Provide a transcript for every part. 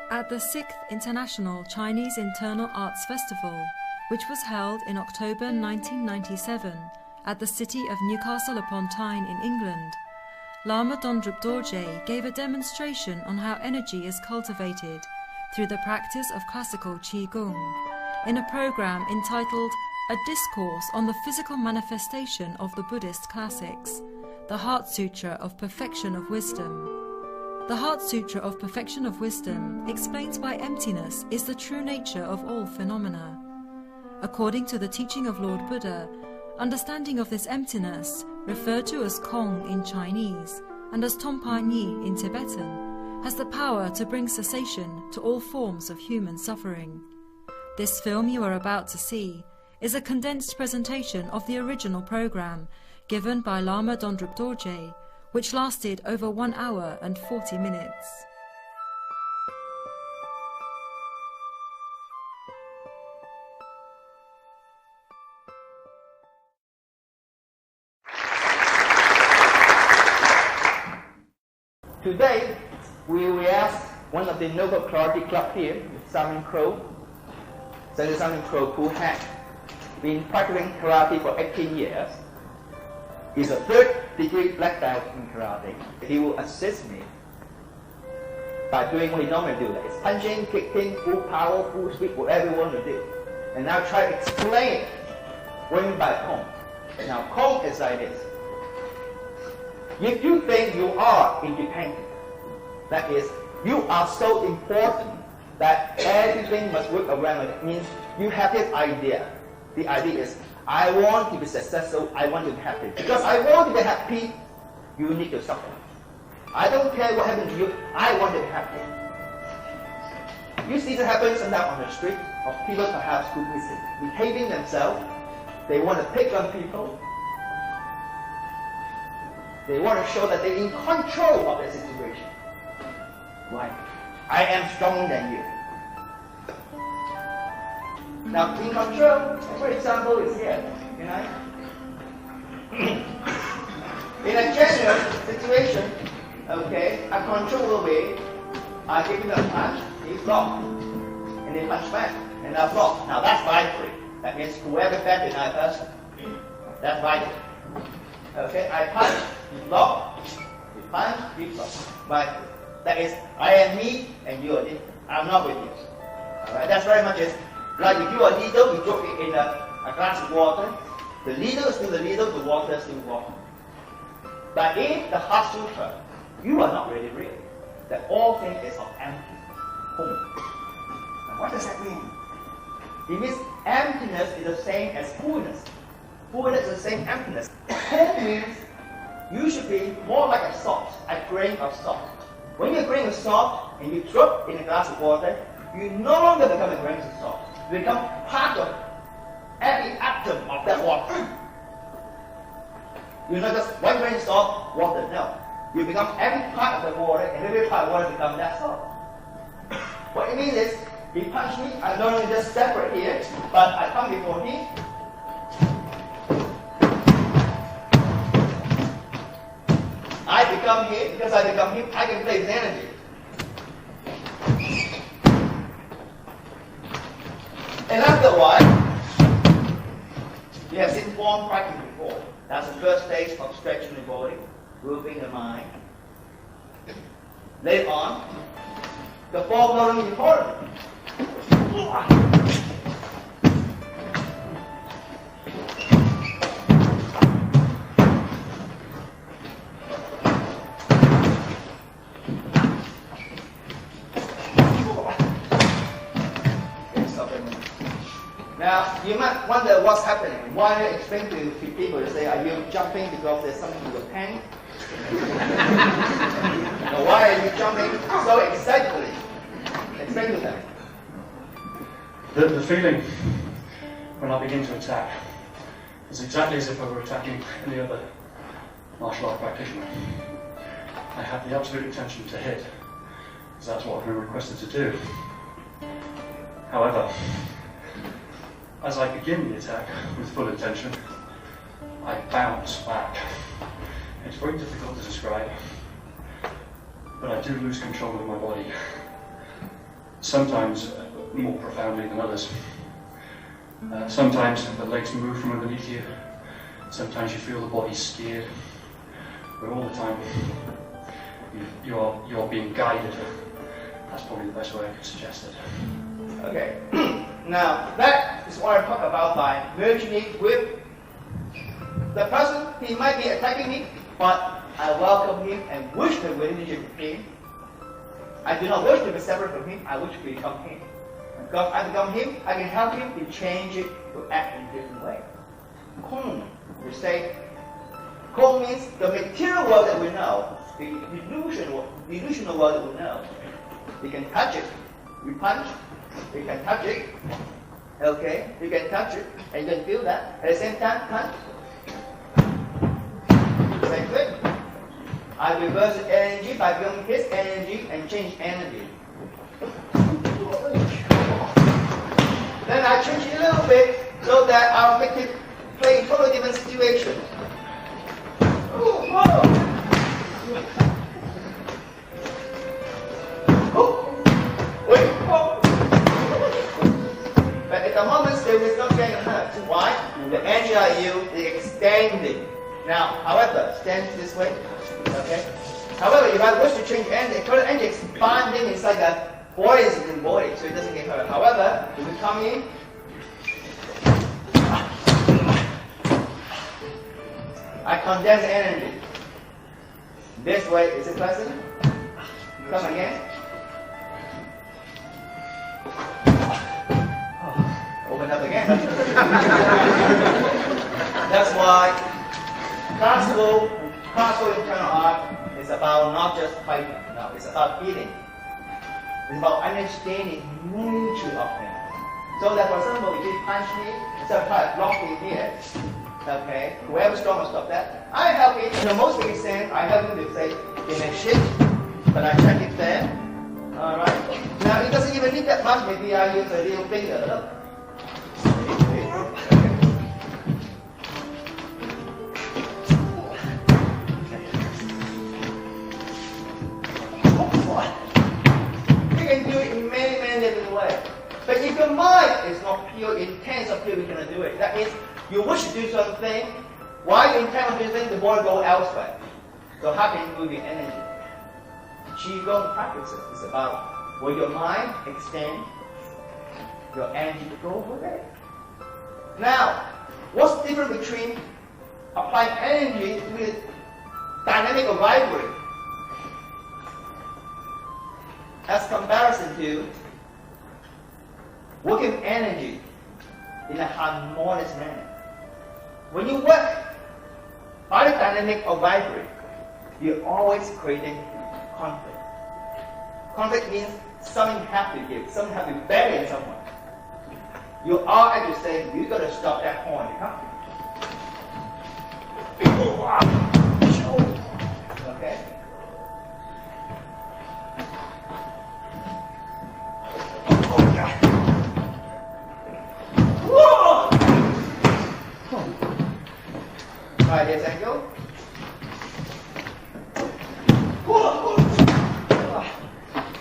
At the 6th International Chinese Internal Arts Festival, which was held in October 1997 at the city of Newcastle upon Tyne in England, Lama Dondrup Dorje gave a demonstration on how energy is cultivated through the practice of classical Qigong in a program entitled A Discourse on the Physical Manifestation of the Buddhist Classics, the Heart Sutra of Perfection of Wisdom. The Heart Sutra of Perfection of Wisdom explains why emptiness is the true nature of all phenomena. According to the teaching of Lord Buddha, understanding of this emptiness, referred to as Kong in Chinese and as Tompa Nyi in Tibetan, has the power to bring cessation to all forms of human suffering. This film you are about to see is a condensed presentation of the original program given by Lama Dondrup Dorje, which lasted over 1 hour and 40 minutes. Today, we will ask one of the Noble Karate Club here, Simon Crow, Senator Simon Crow, who had been practicing karate for 18 years. He's a 3rd-degree black belt in karate. He will assist me by doing what he normally do. It's punching, kicking, full power, full speed, whatever you want to do. And now try to explain going by Kong. Now Kong is like this. If you think you are independent, that is, you are so important that everything must work around it, means you have this idea. The idea is, I want to be successful, I want to be happy. Because I want to be happy, you need to suffer. I don't care what happens to you, I want to be happy. You see that happens sometimes on the street of people perhaps who is behaving themselves. They want to pick on people. They want to show that they're in control of the situation. Why? I am stronger than you. Now, in control, for example, is here. In a general situation, okay, I control the way, I give him a punch, he block, and he punch back, and I block. Now that's victory. That means whoever bet the other person, that's victory. Okay, I punch, he block, he punch, he block. Victory. That is, I am me, and you are me. I'm not with you. Alright, that's very much it. Like if you are a needle, you drop it in a glass of water. The needle is still the needle, the water is still water. But in the Heart Sutra, you are not really real. That all things is of empty. Now what does that mean? It means emptiness is the same as fullness. Fullness is the same emptiness. Home means you should be more like a salt, a grain of salt. When you're a grain of salt and you drop in a glass of water, you no longer become a grain of salt. You become part of every atom of that water. You're not just one grain of salt, water, no. You become every part of the water, and every part of water becomes that salt. What it means is, he punched me, I'm not only just separate here, but I come before him. I become him, because I become him, I can play his energy. And after a while, you have seen form practice before. That's the first stage of stretching the body, moving the mind. Later on, the form not only important. Now, you might wonder what's happening. Why I explain to people, you say, are you jumping because there's something in your pants? Or why are you jumping so excitedly? Explain to them. The feeling when I begin to attack is exactly as if I were attacking any other martial art practitioner. I have the absolute intention to hit, because that's what I've been requested to do. However, as I begin the attack with full intention, I bounce back. It's very difficult to describe, but I do lose control of my body. sometimes more profoundly than others. Sometimes the legs move from underneath you, sometimes you feel the body steered, but all the time you're being guided. That's probably the best way I could suggest it. Okay, now that is what I talk about by merging it with the person. He might be attacking me, but I welcome him and wish the relationship with him. I do not wish to be separate from him, I wish to become him. Because I become him, I can help him to change it, to act in a different way. Kung, we say, Kung means the material world that we know, the delusional world that we know. You can touch it. You punch, you can touch it. Okay, you can touch it, and you can feel that. At the same time, punch. Same thing. I reverse energy by becoming his energy and change energy. Then I change it a little bit so that I'll make it play in totally different situation. But at the moment, still is not getting hurt. Why? The energy I use is extending. Now, however, stand this way. Okay. However, if I wish to change energy, current energy expanding inside the body is in the body, so it doesn't get hurt. However, if we come in, I condense energy. This way, is it pleasant? Come again. Open up again. That's why classical internal art is about not just fighting. No, it's about healing. It's about understanding the nature of things. So that, for example, if you punch me, instead of trying to block me here, okay, whoever strong will stop that. I help it, in the most basic sense, I help him to say, in a shift, but I check it there. Alright? Now, it doesn't even need that much, maybe I use a little finger. Look. But if your mind is not pure, intense or pure, you're going to do it. That means you wish to do something, while you intend on doing something, the body goes elsewhere. So how can you move your energy? Qigong practices is about where your mind extends, your energy to go over there. Now, what's the difference between applying energy with dynamic or vibratory as comparison to working energy in a harmonious manner? When you work either dynamic or vibratory, you're always creating conflict. Conflict means something has to give, something has to be better in someone. You are actually saying, you got to stop that point. Okay? Right, this angle.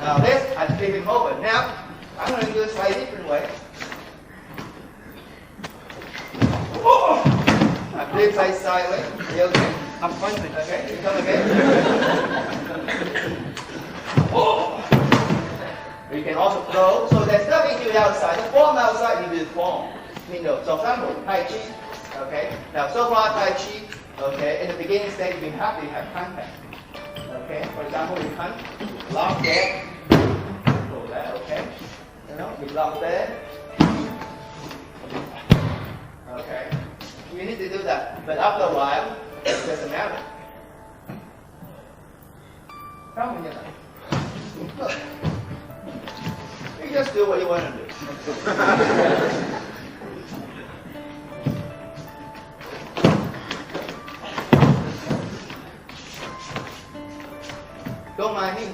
Now this, I flip him over. Now, I'm going to do it slightly different way. I flip sideways. Are you okay? I'm fine. Okay, you come again. You can also throw. So there's nothing to the outside. The form outside, you do the form. So for example, Tai Chi. Okay. Now so far Tai Chi, okay, in the beginning stage we have to have contact. Okay. For example, we punch, lock there, go there, okay. You know, we lock there. Okay. You need to do that. But after a while, it doesn't matter. Come on, you just do what you want to do. Don't mind me.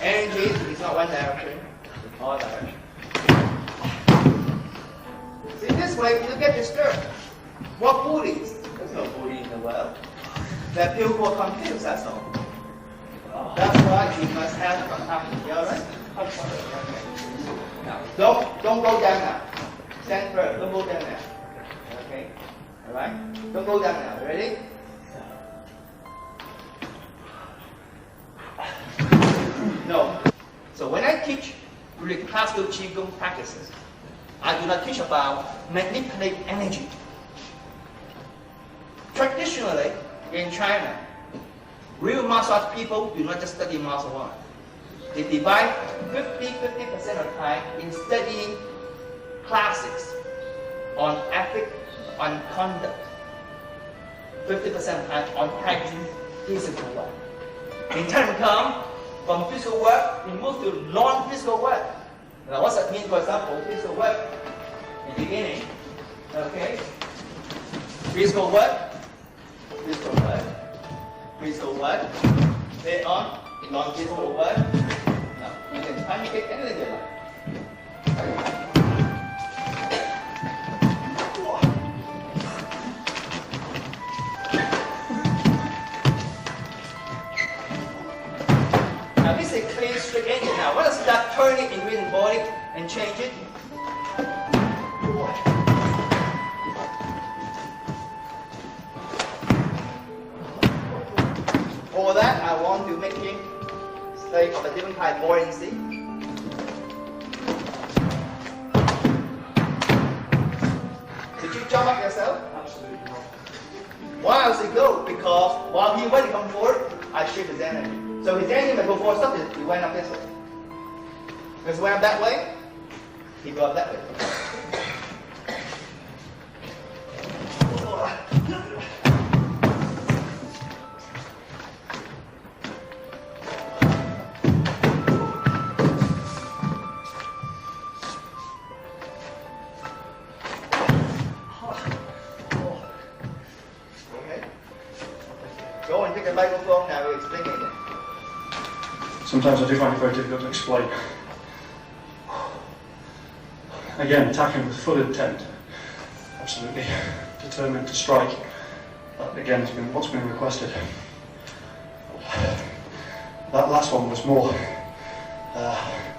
Energy is not one direction, it's all direction. See, this way you get disturbed. What Buddhists? There's no Buddha in the world. They're people who are confused, that's all. That's why you must have some happiness. You alright? Now, don't go down now. Stand firm. Don't go down now. Okay? Alright? Don't go down now. Ready? No. So when I teach really classical Qigong practices, I do not teach about manipulate energy. Traditionally, in China, real martial arts people do not just study martial arts. They divide 50% of time in studying classics on ethics, on conduct. 50% of time on practicing physical work. In time come, from physical work, we move to non-physical work. Now, what's that mean? For example, physical work in the beginning, okay? Physical work, physical work, physical work. Later on, non-physical work. Now, you can pancake anything you like. Now, this is a clear, straight engine. Now, let us start turning in the body and change it. For that, I want to make him stay of a different kind of buoyancy. Did you jump up yourself? Absolutely not. Why does it go? Because while he went to come forward, I shift his energy. So his energy may go forward something, he went up this way. Because he went up that way, he go up that way. Go and take a microphone now, we'll explain it again. Sometimes I do find it very difficult to explain. Again, attacking with full intent, absolutely determined to strike. That again has been what's been requested. That last one was more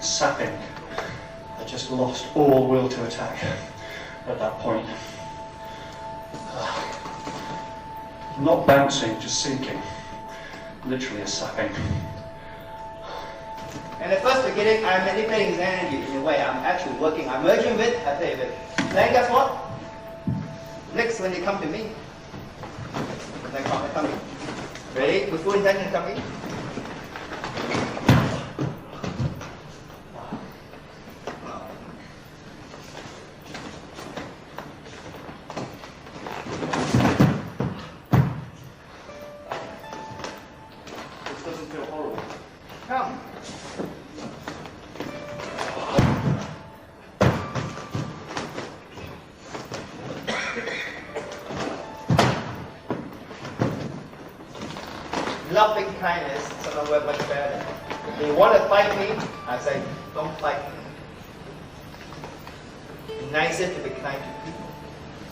sapping. I just lost all will to attack at that point. Not bouncing, just sinking. Literally a sapping. In the first beginning, I'm manipulating his energy in a way. I'm actually working. I'm merging with, I tell you this. Then guess what? Next, when they come to me, they come in. Ready? With full intention, come in. This doesn't feel horrible. Come. Loving kindness sometimes work much better. If you want to fight me, I say, don't fight me. Be nicer to be kind to people.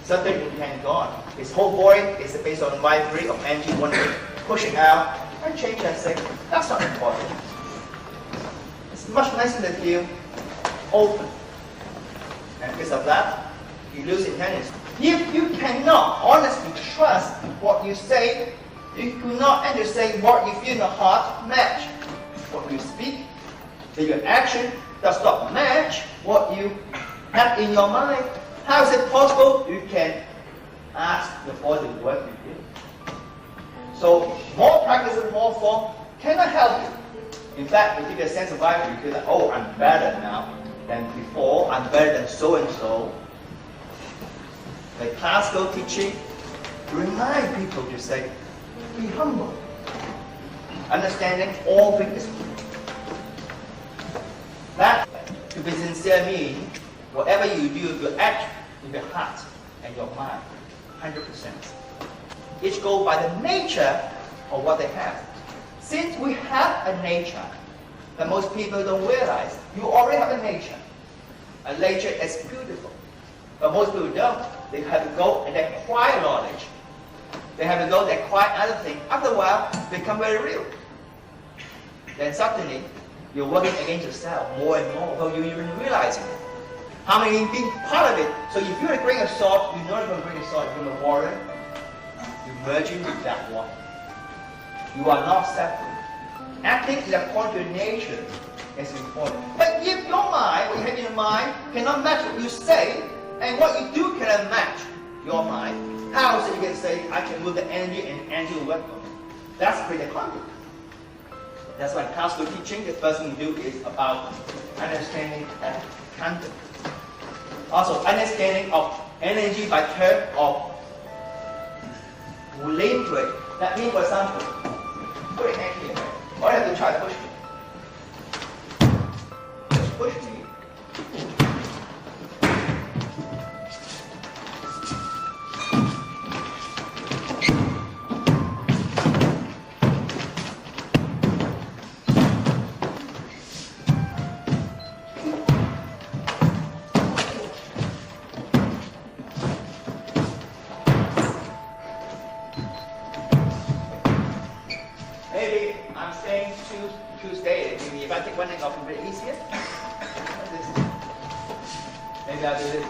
Something you can go on. His whole body is based on vibrate of energy, one way, pushing out, and change and say, that's not important. It's much nicer to feel open. And because of that, you lose intelligence. If you cannot honestly trust what you say, you cannot understand what you feel in the heart match what you speak. If your action does not match what you have in your mind, how is it possible you can ask your body to work with you? So more practice and more form cannot help you. In fact, it gives you a sense of vibe. You feel like, oh, I'm better now than before. I'm better than so and so. The classical teaching remind people to say, be humble. Understanding all things is good. That, to be sincere, means whatever you do, you act with your heart and your mind, 100%. Each go by the nature of what they have. Since we have a nature that most people don't realize, you already have a nature. A nature is beautiful. But most people don't. They have to go and acquire knowledge. They have to go and acquire other things. After a while, they become very real. then suddenly you're working against yourself more and more without you even realizing it. How many being part of it? So if you bring a sword, you know you're going to bring a sword, you're a warrior, you're merging with that one. You are not separate. Acting is according to your nature is important. But if your mind, what you have in your mind, cannot match what you say, and what you do cannot match your mind, how is it you can say, I can move the energy and energy will work for me? That's creative conflict. That's why classical teaching, the first thing you do is about understanding and content. Also, understanding of energy by term of relate to it. That means, for example, put your hand here. All you have to try to push me. Just push me. Maybe I'm saying Tuesday. Maybe if I take one thing off, it'll be easier. Maybe I'll do this.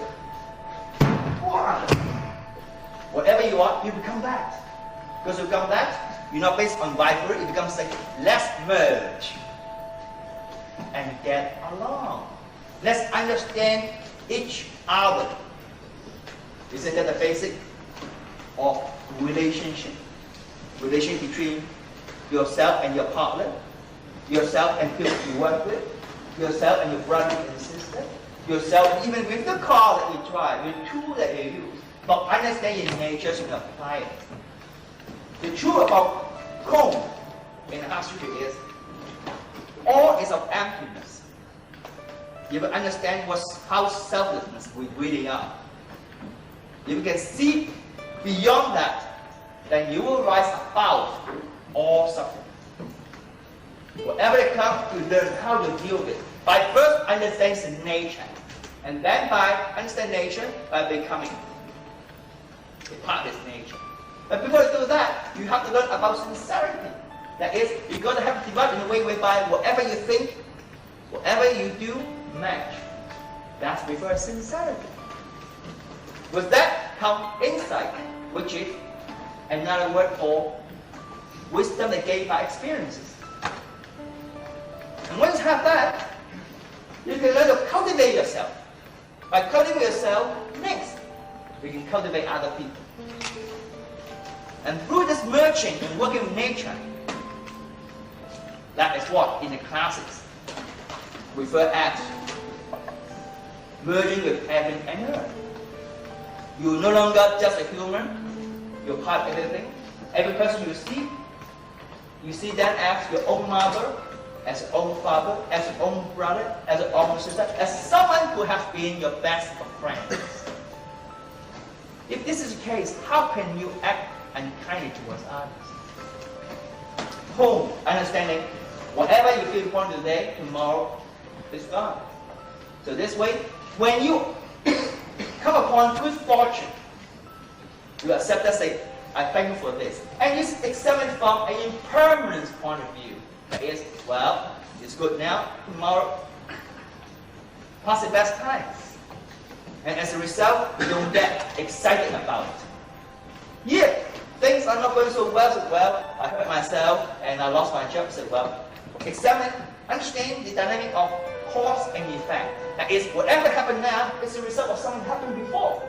Whatever you want, you become that. Because you become that, you're not based on vibrate, it becomes like, let's merge and get along. Let's understand each other. Isn't that the basic of relationship? Relation between yourself and your partner, yourself and people you work with, yourself and your brother and sister, yourself even with the car that you drive, with the tool that you use. But understand your nature and apply it. The truth about comb in the Sutra is all is of emptiness. You will understand how selflessness we really are. If you can see beyond that, then you will rise above all suffering. Whatever it comes, you learn how to deal with it. By first understanding nature, and then by understanding nature, by becoming a part of this nature. But before you do that, you have to learn about sincerity. That is, you're going to have to develop in a way whereby whatever you think, whatever you do, match. That's before sincerity. With that comes insight, which is another word for wisdom that gained by experiences. And once you have that, you can learn to cultivate yourself. By cultivating yourself, next, we can cultivate other people. And through this merging and working with nature, that is what in the classics refer as merging with heaven and earth. You're no longer just a human, you're part of everything. Every person you see them as your own mother, as your own father, as your own brother, as your own sister, as someone who has been your best of friends. If this is the case, how can you act unkindly towards others? Home, understanding, whatever you feel important today, tomorrow is gone. So this way, when you come upon good fortune, you accept that, say, I thank you for this. And you examine from an impermanence point of view. That is, well, it's good now, tomorrow, pass the best time. And as a result, you don't get excited about it. If things are not going so well, I hurt myself and I lost my job, so well, examine, understand the dynamic of cause and effect. That is, whatever happened now is a result of something happened before.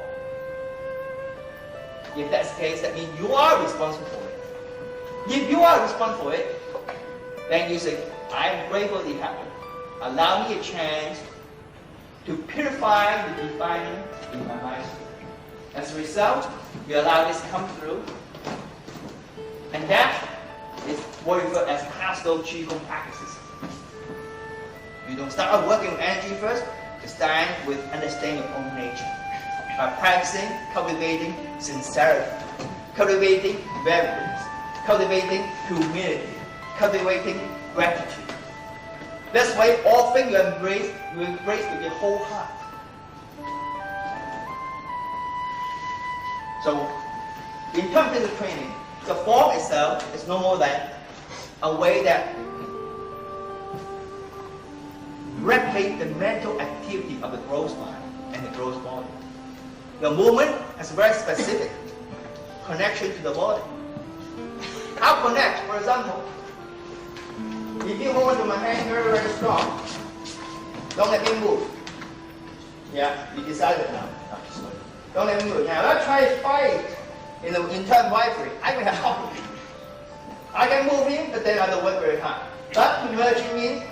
If that's the case, that means you are responsible for it. If you are responsible for it, then you say, I am grateful it happened. Allow me a chance to purify the defining in my mind. As a result, you allow this to come through. And that is what we refer as classical Qigong practices. You don't start out working with energy first, you start with understanding your own nature. By practicing, cultivating sincerity, cultivating reverence, cultivating humility, cultivating gratitude. This way, all things you embrace with your whole heart. So, in terms of the training, the form itself is no more than a way that replicate the mental activity of the gross mind and the gross body. The movement has a very specific connection to the body. How connect? For example, if you hold onto my hand very, very strong, don't let me move. Yeah, you decided now. Don't let me move. Now let's try to fight in the internal vibrary. I will have problem. I can move in, but then I don't work very hard. But emerging means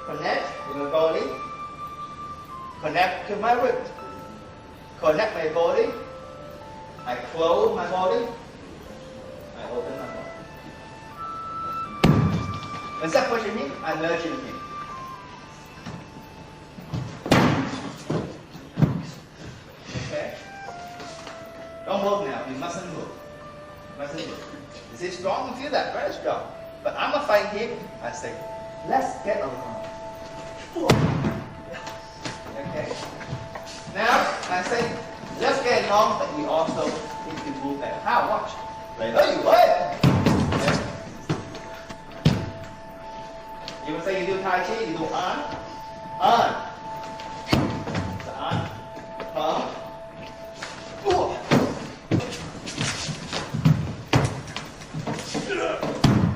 connect with my body, connect to my ribs, connect my body. I close my body, I open my body. When that pushing me, I merge in him. Okay? Don't move now, you mustn't move. Mustn't move. Is it strong? You feel that? Very strong. But I'm gonna fight him. I say, let's get along. Okay. Now I say, let's get along, but we also need to move back. How? Watch. Like, oh, you what? You will say you do Tai Chi, you do on. The on.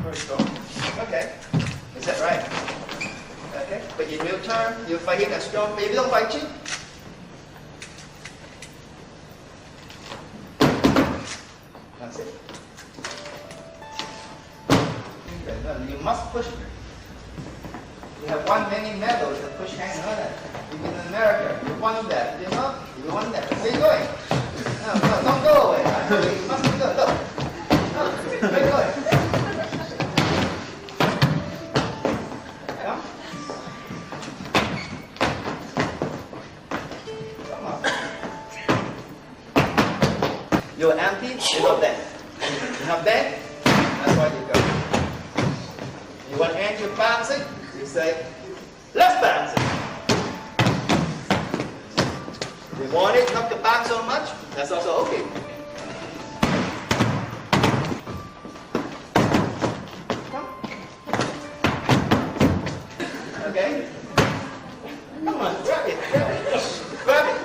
Very strong. Okay. Is that right? Okay. But in real term, you fight him as strong, but if you don't fight him, that's it. Okay, you must push. We have won many medals that push hanging on it. You've been in America, you won that. You know, you won that. Where are you going? No, don't go away. You must go. Look. No, where are you going? Come. Come on. You're empty, you're not there. You're not there, that's why you go. You want hand to bouncing? You say, let's bounce it. You want it not to bounce so much? That's also okay. Come. Okay? Come on, grab it, grab it. Grab it.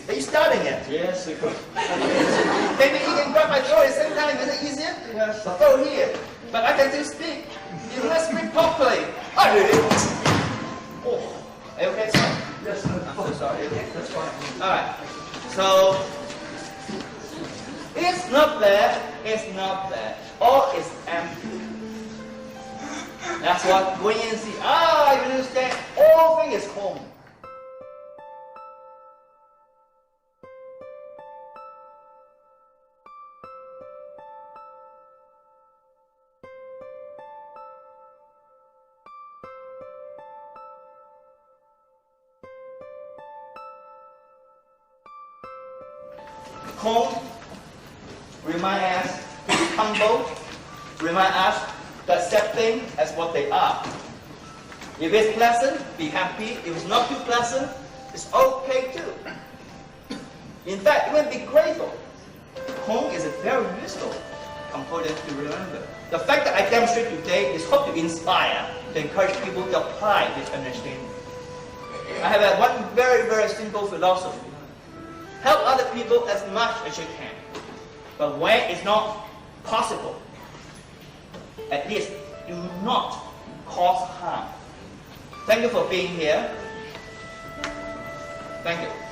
Are you starting it? Yes, we could. Maybe you can grab my throat at the same time. Is it easier? Yes. Throw here. But I can still speak. You must speak properly. I did it. Oh. Are you okay, sir? Yes, I'm so sorry. Okay? that's fine. Alright. So, it's not there. It's not there. All is empty. That's what when you see. I understand. All thing is home. Home, remind us to be humble, remind us to accept things as what they are. If it's pleasant, be happy. If it's not too pleasant, it's okay too. In fact, even be grateful. Home is a very useful component to remember. The fact that I demonstrate today is hope to inspire, to encourage people to apply this understanding. I have one very, very simple philosophy. Help other people as much as you can. But when it's not possible, at least do not cause harm. Thank you for being here. Thank you.